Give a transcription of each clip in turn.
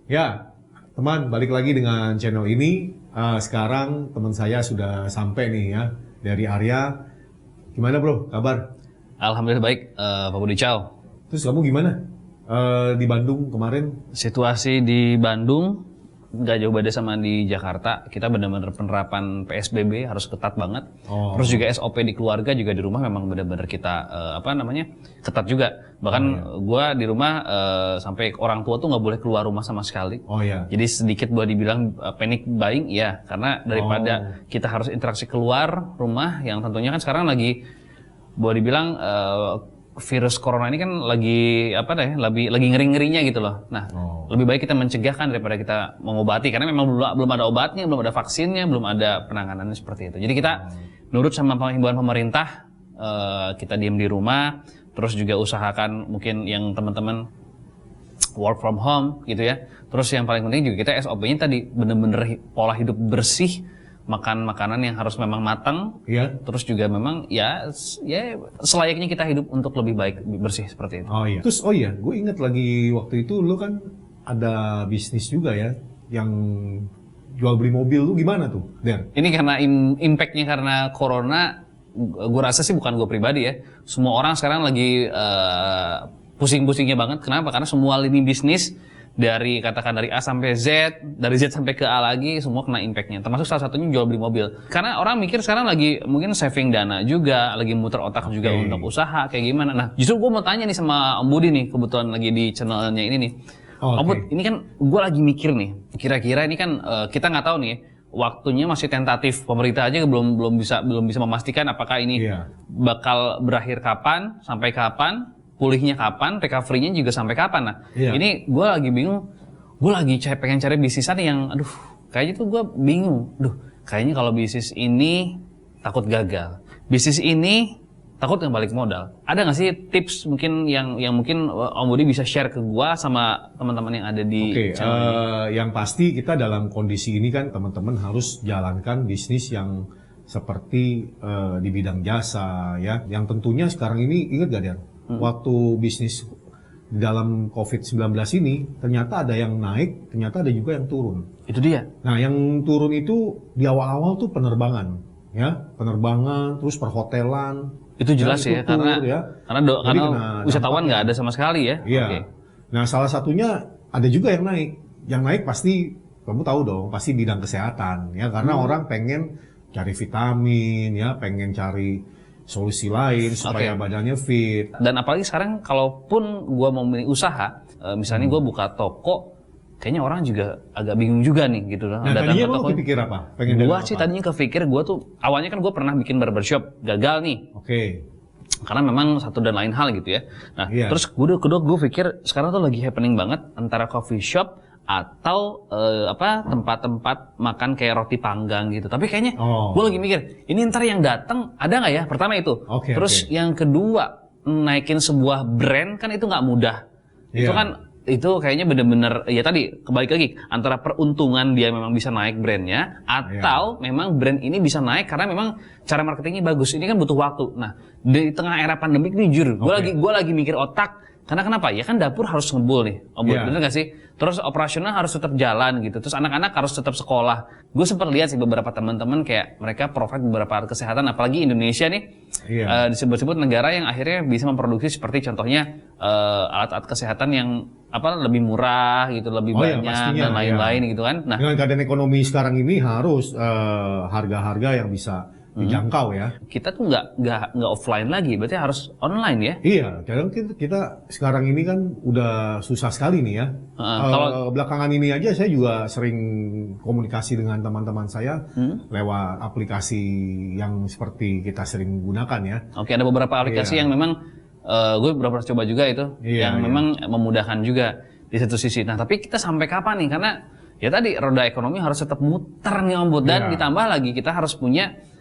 Ya, teman, balik lagi dengan channel ini. Sekarang teman saya sudah sampai nih ya, dari Arya. Gimana bro, kabar? Alhamdulillah baik, Pak Budi Ciao. Terus kamu gimana? Di Bandung kemarin? Situasi di Bandung nggak jauh beda sama di Jakarta. Kita benar-benar penerapan PSBB harus ketat banget. Terus juga SOP di keluarga juga di rumah memang benar-benar kita ketat juga. Bahkan gua di rumah sampai orang tua tuh nggak boleh keluar rumah sama sekali. Jadi sedikit boleh dibilang panic buying ya, karena daripada kita harus interaksi keluar rumah yang tentunya kan sekarang lagi boleh dibilang virus corona ini kan lagi lagi ngeri-ngerinya gitu loh. Nah, lebih baik kita mencegah kan daripada kita mengobati, karena memang belum ada obatnya, belum ada vaksinnya, belum ada penanganannya seperti itu. Jadi kita nurut sama himbauan pemerintah, kita diam di rumah, terus juga usahakan mungkin yang teman-teman work from home gitu ya. Terus yang paling penting juga kita SOP-nya tadi bener-bener pola hidup bersih, makan makanan yang harus memang matang, terus juga memang ya selayaknya kita hidup untuk lebih baik, lebih bersih seperti itu. Terus gue ingat lagi waktu itu lu kan ada bisnis juga ya, yang jual beli mobil, lu gimana tuh, Der? Ini karena impact-nya karena corona, gue rasa sih bukan gue pribadi ya, semua orang sekarang lagi pusing-pusingnya banget. Kenapa? Karena semua lini bisnis dari A sampai Z, dari Z sampai ke A lagi, semua kena impact-nya. Termasuk salah satunya jual beli mobil. Karena orang mikir sekarang lagi mungkin saving dana juga, lagi muter otak juga untuk usaha kayak gimana. Nah, justru gue mau tanya nih sama Om Budi nih, kebetulan lagi di channelnya ini nih. Om Budi, ini kan gue lagi mikir nih, kira-kira ini kan kita nggak tahu nih, waktunya masih tentatif. Pemerintah aja belum bisa memastikan apakah ini bakal berakhir kapan, sampai kapan, pulihnya kapan, recovery-nya juga sampai kapan. Nah, ini gue lagi bingung, gue lagi pengen cari bisnisan yang, kayaknya tuh gue bingung. Kayaknya kalau bisnis ini takut gagal, bisnis ini takut nggak balik modal. Ada nggak sih tips mungkin yang mungkin Om Budi bisa share ke gue sama teman-teman yang ada di channel ini? Yang pasti kita dalam kondisi ini kan teman-teman harus jalankan bisnis yang seperti di bidang jasa ya, yang tentunya sekarang ini ingat gak dia? Waktu bisnis di dalam COVID-19 ini, ternyata ada yang naik, ternyata ada juga yang turun. Itu dia. Nah, yang turun itu di awal-awal tuh penerbangan, ya, penerbangan, terus perhotelan. Itu jelas ya, karena wisatawan nggak ada sama sekali ya. Iya. Nah, salah satunya ada juga yang naik. Yang naik pasti, kamu tahu dong, pasti bidang kesehatan, ya, karena orang pengen cari vitamin, ya, pengen cari solusi lain supaya badannya fit. Dan apalagi sekarang kalaupun gue mau memilih usaha, misalnya gue buka toko, kayaknya orang juga agak bingung juga nih gitu. Nah, tadinya lo kepikir apa? Gue sih tadinya kepikir, gue tuh awalnya kan gue pernah bikin barbershop, gagal nih. Karena memang satu dan lain hal gitu ya. Nah, terus kedua gue pikir sekarang tuh lagi happening banget antara coffee shop atau tempat-tempat makan kayak roti panggang gitu. Tapi kayaknya gue lagi mikir, ini ntar yang datang ada nggak ya? Pertama itu. Terus yang kedua, naikin sebuah brand kan itu nggak mudah. Itu kayaknya bener-bener ya tadi kembali lagi antara peruntungan dia memang bisa naik brandnya atau memang brand ini bisa naik karena memang cara marketingnya bagus. Ini kan butuh waktu. Nah, di tengah era pandemik nih jujur, gue lagi mikir otak. Karena kenapa? Ya kan dapur harus ngebul nih, bener gak sih? Terus operasional harus tetap jalan gitu. Terus anak-anak harus tetap sekolah. Gue sempat lihat sih beberapa teman-teman kayak mereka provide beberapa alat kesehatan, apalagi Indonesia nih disebut-sebut negara yang akhirnya bisa memproduksi seperti contohnya alat-alat kesehatan yang lebih murah gitu, lebih banyak dan lain-lain gitu kan. Nah, dengan keadaan ekonomi sekarang ini harus harga-harga yang bisa dijangkau ya. Kita tuh nggak offline lagi, berarti harus online ya? Iya, kadang kita sekarang ini kan udah susah sekali nih ya. Kalau belakangan ini aja saya juga sering komunikasi dengan teman-teman saya lewat aplikasi yang seperti kita sering gunakan ya. Ada beberapa aplikasi yang memang gue beberapa coba juga itu, yang memang memudahkan juga di satu sisi. Nah, tapi kita sampai kapan nih? Karena ya tadi roda ekonomi harus tetap muter nih Om Bud, dan ditambah lagi kita harus punya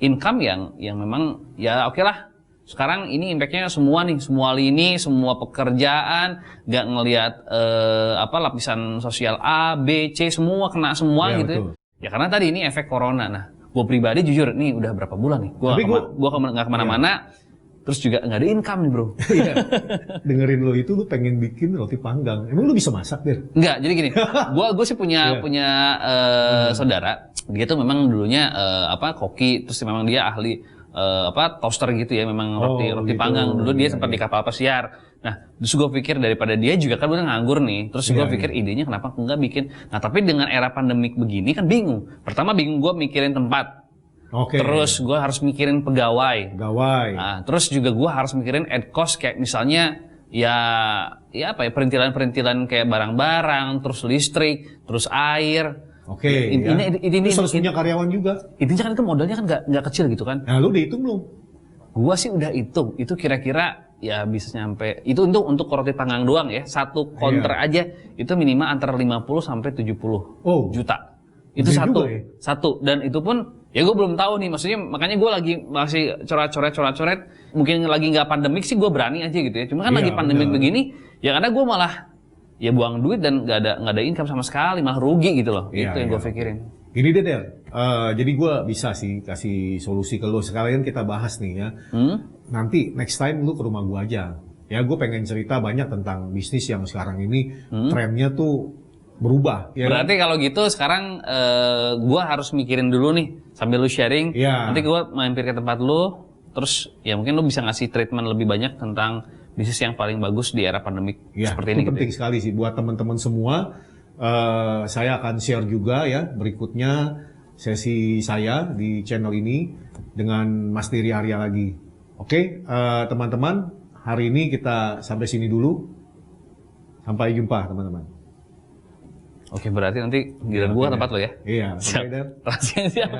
income yang memang ya oke lah. Sekarang ini impact-nya semua nih, semua lini, semua pekerjaan, nggak ngelihat lapisan sosial A, B, C, semua kena semua gitu. Ya karena tadi ini efek corona. Nah, gue pribadi jujur, nih udah berapa bulan nih, gue nggak kemana-mana. terus juga nggak ada income nih bro. Iya. Dengerin lo itu, lo pengen bikin roti panggang. Emang lo bisa masak, Der? Enggak, jadi gini, gue sih punya saudara, dia tuh memang dulunya koki, terus memang dia ahli toaster gitu ya, memang roti gitu. panggang. Dulu dia sempat di kapal pesiar. Nah, terus gue pikir daripada dia juga kan udah nganggur nih, terus gue pikir idenya kenapa enggak bikin. Nah, tapi dengan era pandemik begini kan bingung. Pertama bingung gue mikirin tempat. Terus gue harus mikirin pegawai. Nah, terus juga gue harus mikirin add cost kayak misalnya perintilan kayak barang-barang, terus listrik, terus air. Ini harus punya karyawan juga. Intinya kan itu modalnya kan nggak kecil gitu kan. Nah, lu udah hitung belum? Gua sih udah hitung. Itu kira-kira ya bisa nyampe. Itu untuk roti panggang doang ya. Satu konter aja itu minimal antara 50 sampai 70 juta. Itu satu. Dan itu pun ya gue belum tahu nih. Maksudnya makanya gue masih coret-coret. Mungkin lagi nggak pandemik sih gue berani aja gitu ya. Cuma kan lagi pandemik begini, ya karena gue malah ya buang duit dan nggak ada income sama sekali, malah rugi gitu loh. Itu yang gue pikirin. Gini deh, Del. Jadi gue bisa sih kasih solusi ke lo. Sekalian kita bahas nih ya. Nanti next time lu ke rumah gue aja. Ya gue pengen cerita banyak tentang bisnis yang sekarang ini trennya tuh berubah. Ya berarti kalau gitu sekarang gue harus mikirin dulu nih sambil lu sharing. Nanti gue mampir ke tempat lu. Terus ya mungkin lu bisa ngasih treatment lebih banyak tentang bisnis yang paling bagus di era pandemik seperti ini. Itu penting sekali sih buat teman-teman semua. Saya akan share juga ya berikutnya sesi saya di channel ini dengan Mas Diri Arya lagi. Oke, teman-teman, hari ini kita sampai sini dulu. Sampai jumpa teman-teman. Oke, berarti nanti giliran gua tempat lo ya. Iya. Siap. Rahasia siap.